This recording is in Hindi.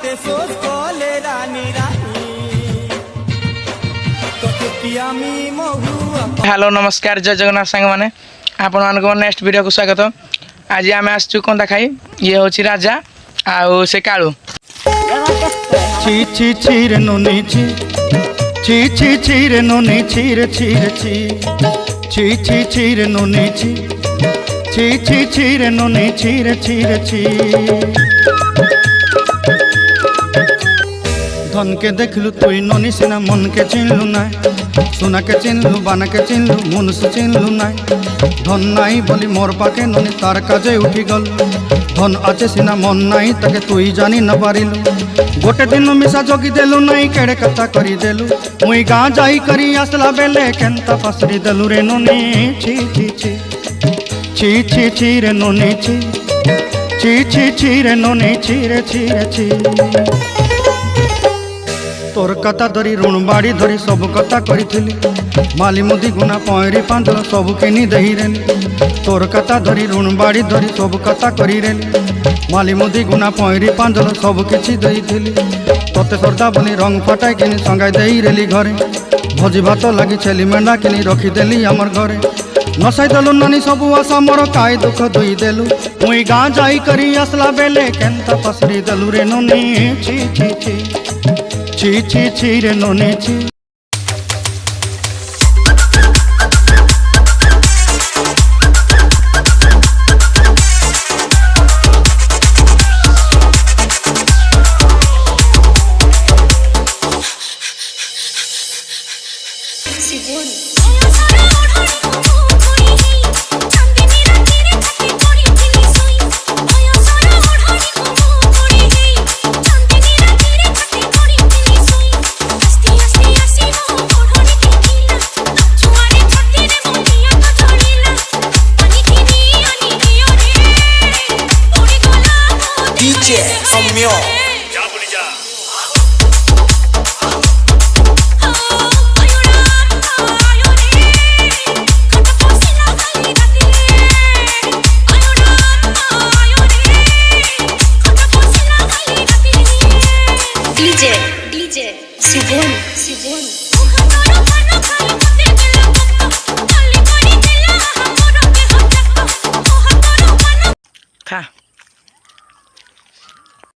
মতে সোজ কলে রানী রানী তোকে পিয়ামি মহু। हेलो नमस्कार जय जगन्नाथ सांग मैंने आपण मान नेक्स्ट वीडियो को स्वागत। आज आम आसचु कंदा खाई ये हूँ राजा आउ से कालू। ची ची ची रे नोनी ची ची ची ची रे नोनी ची रे ची रे ची ची ची ची रे नोनी ची ची ची ची रे नोनी ची रे ची रे ची। धन के देखलु तुई नोनी सिना मन के चिन्हलु ना सोना के चिन्हलु बाना के चिन्हलु मनुष्य चिन्हलु ना। धन नाई बोली मोर पाके नोनी तार काजे उठी गल धन आचे सिना मन नाई ताके तुई जानी न पारिलु। गोटे दिन मिसा जगी देलु नाई केड़े कथा करी देलु मुई गाँ जाई करी आसला बेले केंता पसरी देलु रे नोनी छी छी छी छी छी छी रे नोनी छी छी छी छी रे नोनी छी रे छी रे छी। तोर कथा धरी ऋण बाड़ी धरी सब कथा करी माली मुदी गुना पहरी पांदल सब किनी दही रेली। तोर कथा धरी ऋण बाड़ी धरी सब कथा करी रेली माली मुदी गुना पहरी पांदल सब किछि दही थिली। तोते सरदा बनी रंग फटाई किनी संगाई देई रेली घरे भोजी भात लगी छेली मेंढा किनी रखी देली हमर घरे। नसाई देलु नानी सब आशा मोर काय दुख दुई देलु मुई गाँ जाई करी आसला बेले केंता पसरी देलु रे नोनी छी छी छी छी छी छी रे नोनी छी। DJ Sibon